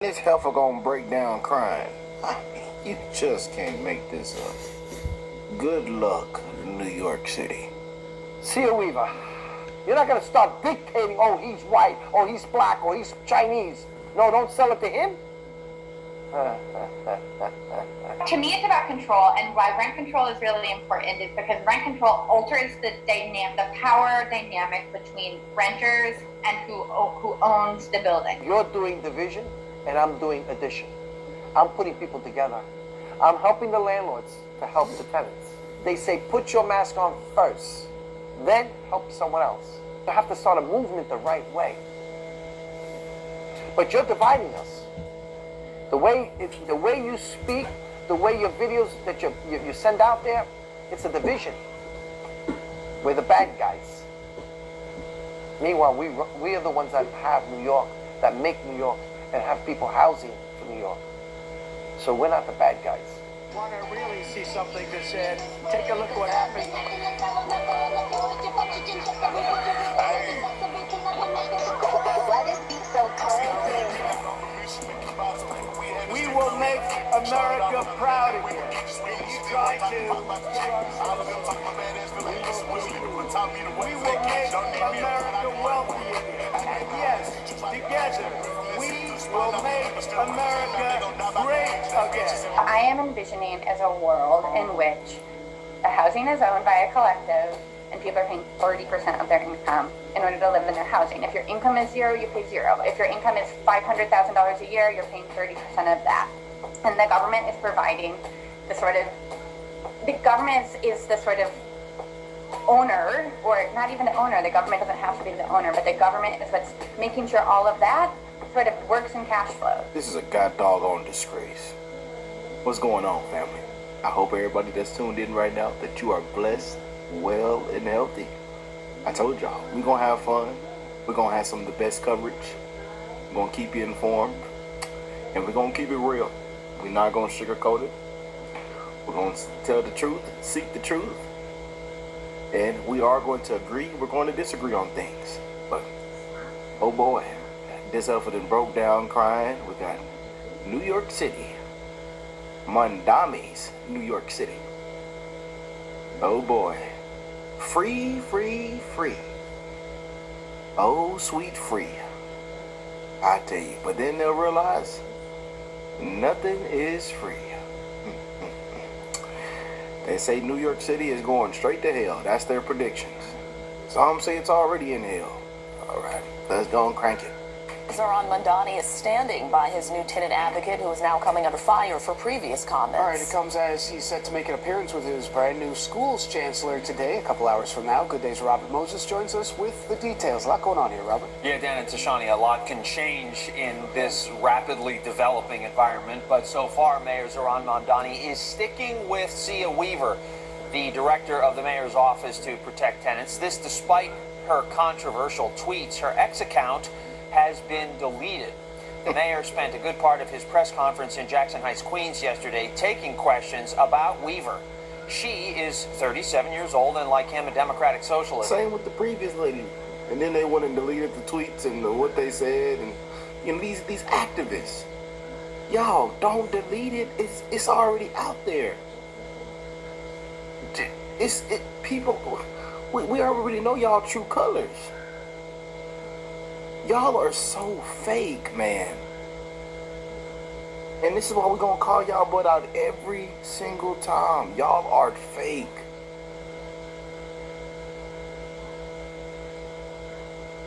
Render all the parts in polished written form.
This heifer gonna break down crying. You just can't make this up. Good luck, New York City. Sia Weaver, you're not gonna start dictating, oh, he's white, or he's black, or he's Chinese. No, don't sell it to him. To me, it's about control, and why rent control is really important is because rent control alters the power dynamic between renters and who owns the building. You're doing division, and I'm doing addition. I'm putting people together. I'm helping the landlords to help the tenants. They say put your mask on first, then help someone else. You have to start a movement the right way. But you're dividing us. The way you speak, the way your videos that you send out there, it's a division. We're the bad guys. Meanwhile, we are the ones that have New York, that make New York, and have people housing for New York. So we're not the bad guys. Want to really see something that said, take a look what happened. Why this beat so crazy? We will make America proud again. You try to. We will make America wealthy again. And yes, together, we will make America great again. I am envisioning as a world in which the housing is owned by a collective and people are paying 30% of their income in order to live in their housing. If your income is zero, you pay zero. If your income is $500,000 a year, you're paying 30% of that. And the government is providing the government is the sort of owner, or not even the owner, the government doesn't have to be the owner, but the government is what's making sure all of that sort of works in cash flow. This is a god doggone disgrace. What's going on, family? I hope everybody that's tuned in right now that you are blessed, well, and healthy. I told y'all, we're gonna have fun. We're gonna have some of the best coverage. We're gonna keep you informed, and we're gonna keep it real. We're not gonna sugarcoat it. We're gonna tell the truth, seek the truth, and we are going to agree. We're going to disagree on things, but oh boy, this heifer done broke down crying. We got New York City, Mondami's New York City. Oh boy. Free, free, free. Oh, sweet free. I tell you, but then they'll realize nothing is free. They say New York City is going straight to hell. That's their predictions. Some say it's already in hell. All right, let's go and crank it. Zohran Mamdani is standing by his new tenant advocate, who is now coming under fire for previous comments. All right, it comes as he's set to make an appearance with his brand new school's chancellor today, a couple hours from now. Good Day's Robert Moses joins us with the details. A lot going on here, Robert. Yeah, Dan and Tashani, a lot can change in this rapidly developing environment, but so far, Mayor Zohran Mamdani is sticking with Sia Weaver, the director of the mayor's office to protect tenants. This despite her controversial tweets. Her X account has been deleted. The mayor spent a good part of his press conference in Jackson Heights, Queens yesterday taking questions about Weaver. She is 37 years old and, like him, a Democratic socialist. Same with the previous lady. And then they went and deleted the tweets and what they said. And you know, these activists. Y'all, don't delete it. It's already out there. People, we already know y'all true colors. Y'all are so fake, man. And this is why we're gonna call y'all butt out every single time. Y'all are fake.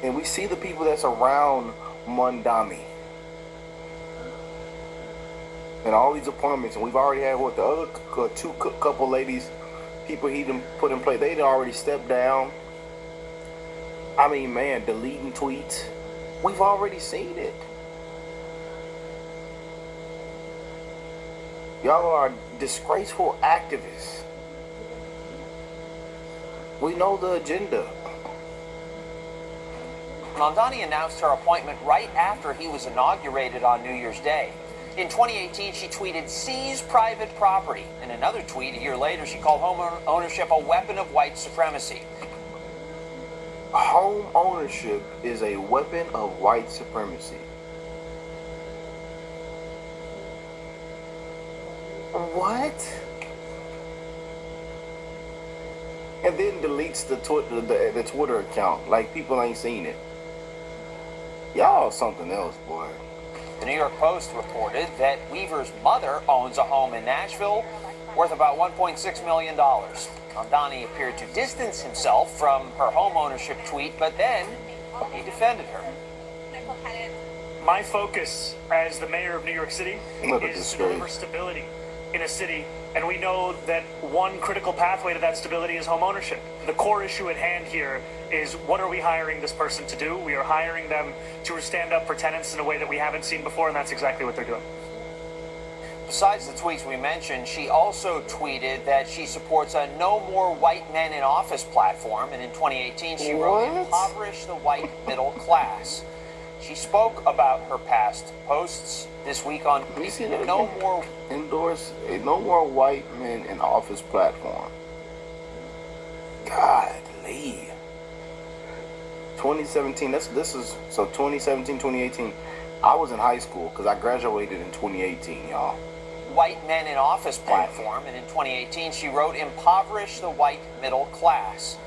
And we see the people that's around Mondami. And all these appointments, and we've already had the other two couple ladies, people he done put in place, they'd already stepped down. I mean, man, deleting tweets. We've already seen it. Y'all are disgraceful activists. We know the agenda. Mamdani announced her appointment right after he was inaugurated on New Year's Day. In 2018, she tweeted, "Seize private property." In another tweet a year later, she called home ownership a weapon of white supremacy. Home ownership is a weapon of white supremacy. What? And then deletes the Twitter account. Like people ain't seen it. Y'all something else, boy. The New York Post reported that Weaver's mother owns a home in Nashville worth about $1.6 million. Mamdani appeared to distance himself from her home ownership tweet, but then he defended her. My focus as the mayor of New York City What a is to deliver disgrace. stability in a city, and we know that one critical pathway to that stability is home ownership. The core issue at hand here is, what are we hiring this person to do? We are hiring them to stand up for tenants in a way that we haven't seen before, and that's exactly what they're doing. Besides the tweets we mentioned, she also tweeted that she supports a No More White Men in Office platform, and in 2018 she wrote, What? "Impoverish the white middle class." She spoke about her past posts this week on You see that No again? More. Endorse a No More White Men in Office platform. Godly. 2017, this is, so 2017, 2018. I was in high school because I graduated in 2018, y'all. White Men in Office platform, and in 2018 she wrote, "Impoverish the white middle class."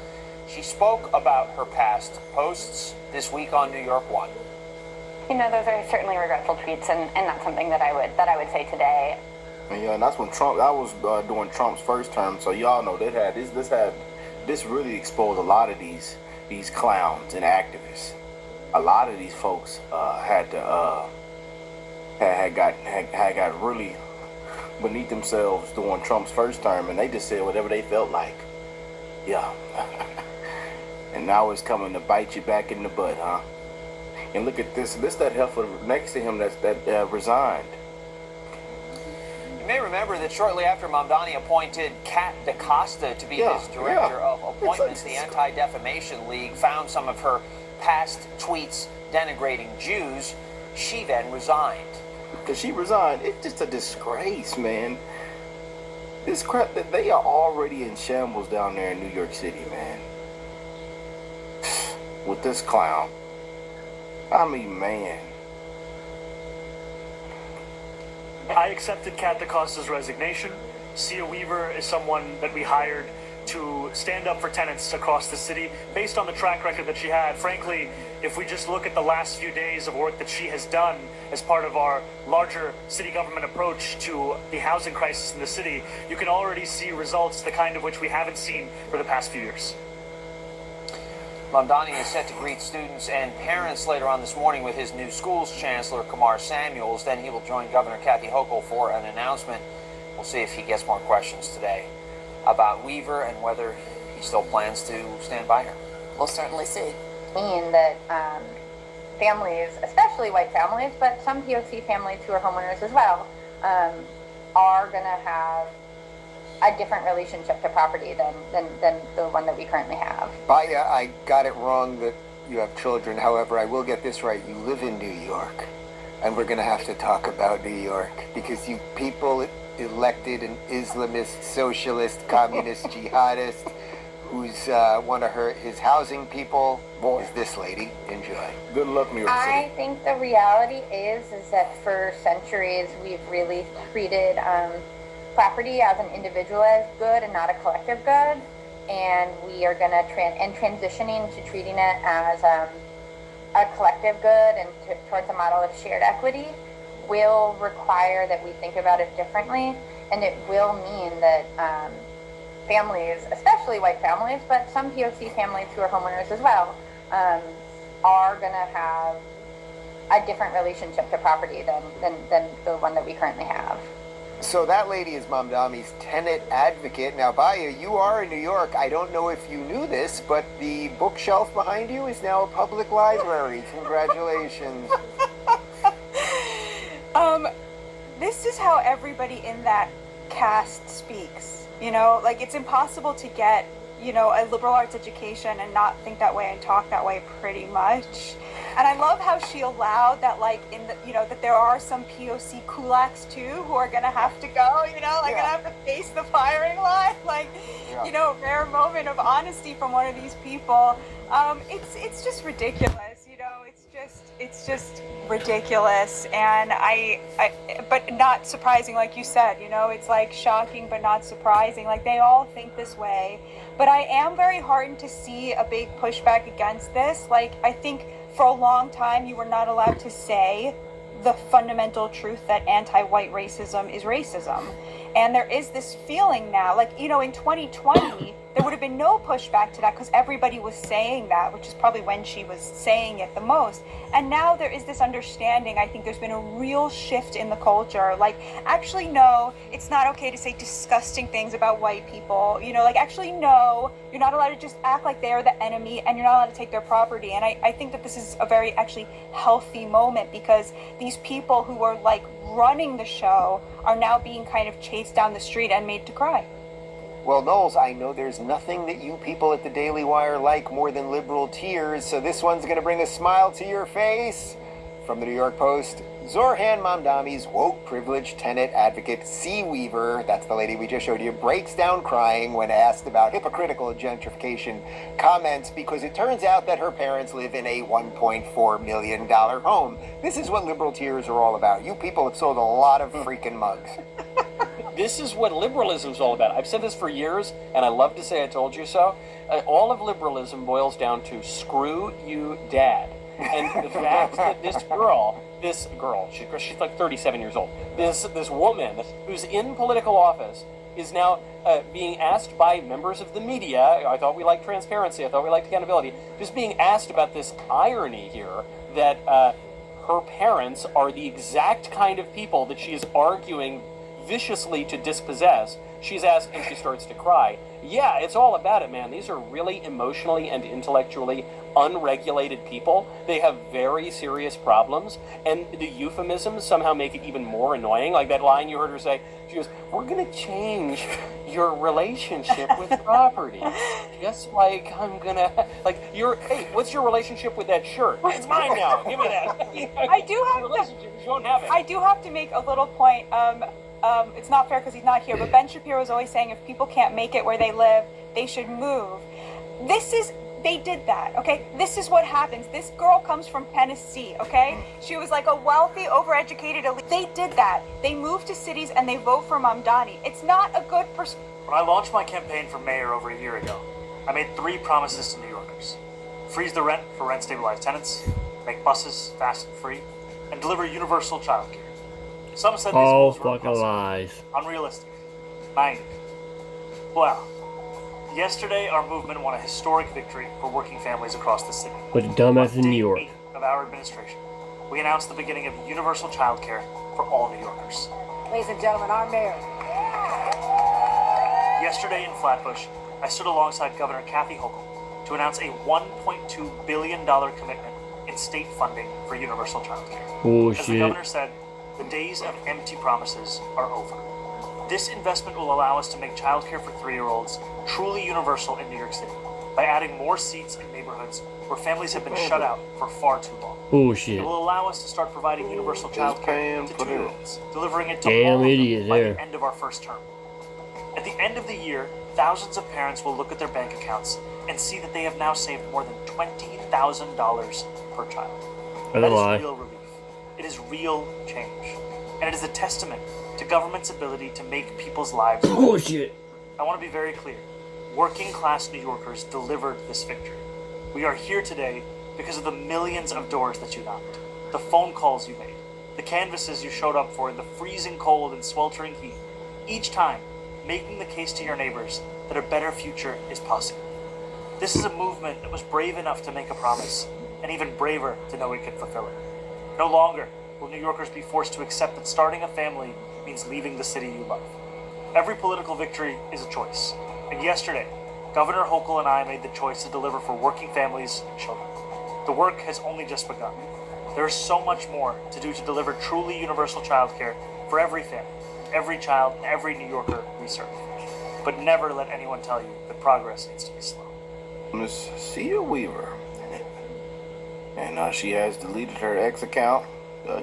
She spoke about her past posts this week on New York One. You know, those are certainly regretful tweets, and not something that I would say today. And yeah, and that's when Trump. That was during Trump's first term. So y'all know they had this really exposed a lot of these clowns and activists. A lot of these folks had got really beneath themselves during Trump's first term, and they just said whatever they felt like. Yeah. And now it's coming to bite you back in the butt, huh? And look at this. This that heifer next to him that resigned. You may remember that shortly after Mamdani appointed Kat DaCosta to be his director of appointments, the Anti-Defamation League found some of her past tweets denigrating Jews. She then resigned. Because she resigned. It's just a disgrace, man. This crap that they are already in shambles down there in New York City, man. With this clown. I mean, man. I accepted Kat DaCosta's resignation. Sia Weaver is someone that we hired to stand up for tenants across the city based on the track record that she had. Frankly, if we just look at the last few days of work that she has done as part of our larger city government approach to the housing crisis in the city, you can already see results, the kind of which we haven't seen for the past few years. Mamdani is set to greet students and parents later on this morning with his new schools chancellor, Kamar Samuels. Then he will join Governor Kathy Hochul for an announcement. We'll see if he gets more questions today about Weaver and whether he still plans to stand by her. We'll certainly see. Mean that families, especially white families, but some POC families who are homeowners as well, are going to have a different relationship to property than the one that we currently have. Baya, I got it wrong that you have children. However, I will get this right. You live in New York. And we're going to have to talk about New York because you people elected an Islamist, socialist, communist, jihadist who's want to hurt his housing people. Boy. Is this lady. Enjoy. Good luck, New York City. I think the reality is that for centuries we've really treated property as an individual as good and not a collective good, and we are going to transitioning to treating it as a collective good and towards a model of shared equity will require that we think about it differently, and it will mean that families, especially white families, but some POC families who are homeowners as well, are going to have a different relationship to property than the one that we currently have. So that lady is Mamdani's tenant advocate. Now, Baya, you are in New York. I don't know if you knew this, but the bookshelf behind you is now a public library. Congratulations. This is how everybody in that cast speaks. You know, like it's impossible to get, you know, a liberal arts education and not think that way and talk that way pretty much. And I love how she allowed that, like, in the, you know, that there are some POC kulaks too who are gonna have to go, you know, like gonna have to face the firing line. Like, you know, rare moment of honesty from one of these people. It's just ridiculous, you know. It's just it's just ridiculous, and but not surprising, like you said. You know, it's like shocking but not surprising. Like they all think this way, but I am very heartened to see a big pushback against this. Like I think for a long time you were not allowed to say the fundamental truth that anti-white racism is racism, and there is this feeling now, like, you know, in 2020 there would have been no pushback to that because everybody was saying that, which is probably when she was saying it the most. And now there is this understanding. I think there's been a real shift in the culture. Like, actually, no, it's not okay to say disgusting things about white people. You know, like, actually, no, you're not allowed to just act like they're the enemy and you're not allowed to take their property. And I think that this is a very actually healthy moment because these people who were like running the show are now being kind of chased down the street and made to cry. Well, Knowles, I know there's nothing that you people at the Daily Wire like more than liberal tears, so this one's going to bring a smile to your face. From the New York Post, Zorhan Mamdani's woke privilege tenant advocate C. Weaver, that's the lady we just showed you, breaks down crying when asked about hypocritical gentrification comments because it turns out that her parents live in a $1.4 million home. This is what liberal tears are all about. You people have sold a lot of freaking mugs. This is what liberalism is all about. I've said this for years, and I love to say I told you so. All of liberalism boils down to screw you, dad. And the fact that this girl, she's like 37 years old, this woman who's in political office is now being asked by members of the media, I thought we liked transparency, I thought we liked accountability, just being asked about this irony here that her parents are the exact kind of people that she is arguing viciously to dispossess. She's asked and she starts to cry. Yeah, it's all about it, man. These are really emotionally and intellectually unregulated people. They have very serious problems, and the euphemisms somehow make it even more annoying. Like that line you heard her say, she goes, "We're gonna change your relationship with property. Just like I'm gonna, like, hey, what's your relationship with that shirt? It's mine now. Give me that." I do have to make a little point. It's not fair because he's not here, but Ben Shapiro is always saying if people can't make it where they live, they should move. They did that, okay? This is what happens. This girl comes from Tennessee, okay? She was like a wealthy, overeducated elite. They did that. They moved to cities and they vote for Mamdani. It's not a good When I launched my campaign for mayor over a year ago, I made 3 promises to New Yorkers. Freeze the rent for rent-stabilized tenants, make buses fast and free, and deliver universal childcare. Some said these goals were impossible, unrealistic, naive. Well, yesterday our movement won a historic victory for working families across the city. But dumbass in New York. Of our administration, we announced the beginning of universal childcare for all New Yorkers. Ladies and gentlemen, our mayor. Yesterday in Flatbush, I stood alongside Governor Kathy Hochul to announce a $1.2 billion commitment in state funding for universal childcare. Oh, As the shit. governor said, the days of empty promises are over. This investment will allow us to make childcare for 3-year-olds truly universal in New York City by adding more seats in neighborhoods where families have been shut out for far too long. Oh, shit. It will allow us to start providing universal childcare to 2-year-olds, delivering it to Damn all of them idiot by there. the end of our first term. At the end of the year, thousands of parents will look at their bank accounts and see that they have now saved more than $20,000 per child. I That don't is lie. real relief. It is real change. And it is a testament to government's ability to make people's lives better. Bullshit. I want to be very clear. Working class New Yorkers delivered this victory. We are here today because of the millions of doors that you knocked, the phone calls you made, the canvases you showed up for in the freezing cold and sweltering heat, each time making the case to your neighbors that a better future is possible. This is a movement that was brave enough to make a promise, and even braver to know it could fulfill it. No longer will New Yorkers be forced to accept that starting a family means leaving the city you love. Every political victory is a choice, and yesterday, Governor Hochul and I made the choice to deliver for working families and children. The work has only just begun. There is so much more to do to deliver truly universal childcare for every family, every child, and every New Yorker we serve. But never let anyone tell you that progress needs to be slow. Miss Cia Weaver. And she has deleted her ex account.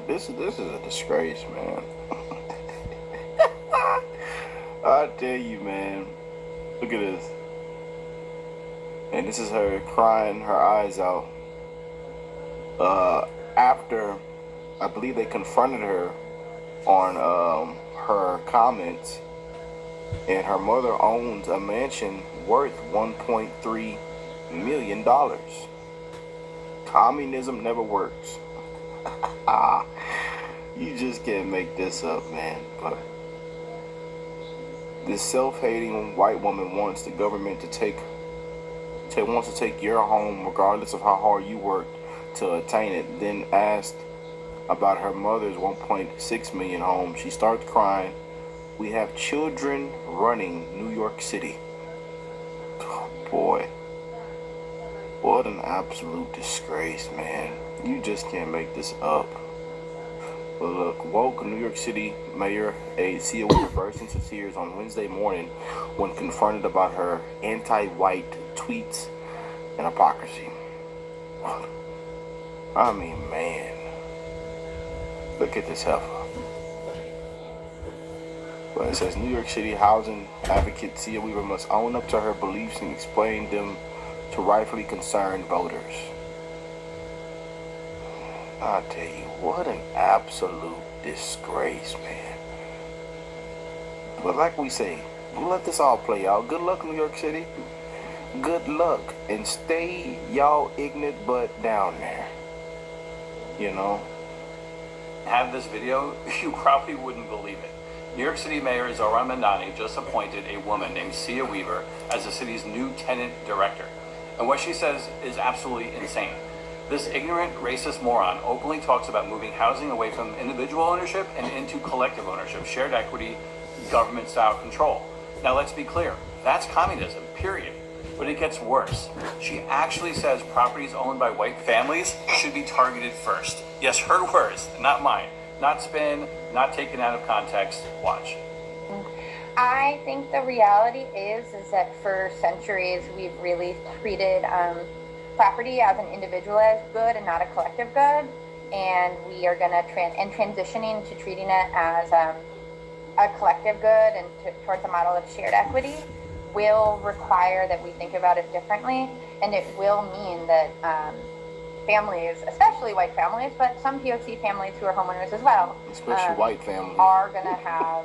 This is a disgrace, man. I tell you, man. Look at this. And this is her crying her eyes out. After I believe they confronted her on her comments, and her mother owns a mansion worth $1.3 million. Communism never works. You just can't make this up, man. But this self-hating white woman wants the government to take your home regardless of how hard you worked to attain it. Then asked about her mother's 1.6 million home, she starts crying. We have children running New York City. Oh boy, what an absolute disgrace, man. You just can't make this up. But look, woke New York City Mayor Sia Weaver burst into tears on Wednesday morning when confronted about her anti-white tweets and hypocrisy. I mean, man, look at this heifer. But it says New York City housing advocate Sia Weaver must own up to her beliefs and explain them to rightfully concerned voters. I tell you, what an absolute disgrace, man. But like we say, we'll let this all play out. Good luck, New York City. Good luck. And stay y'all ignorant butt down there. You know? Have this video, you probably wouldn't believe it. New York City Mayor Zohran Mamdani just appointed a woman named Sia Weaver as the city's new tenant director. And what she says is absolutely insane. This ignorant, racist moron openly talks about moving housing away from individual ownership and into collective ownership, shared equity, government-style control. Now let's be clear, that's communism, period. But it gets worse. She actually says properties owned by white families should be targeted first. Yes, her words, not mine. Not spin, not taken out of context. Watch. I think the reality is that for centuries we've really treated property as an individualized good and not a collective good, and we are going to transitioning to treating it as a collective good and towards a model of shared equity will require that we think about it differently, and it will mean that families, especially white families, but some POC families who are homeowners as well, especially white families, are going to have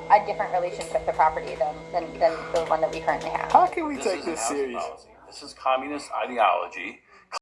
a different relationship to property than the one that we currently have. How can we take this serious? This is communist ideology.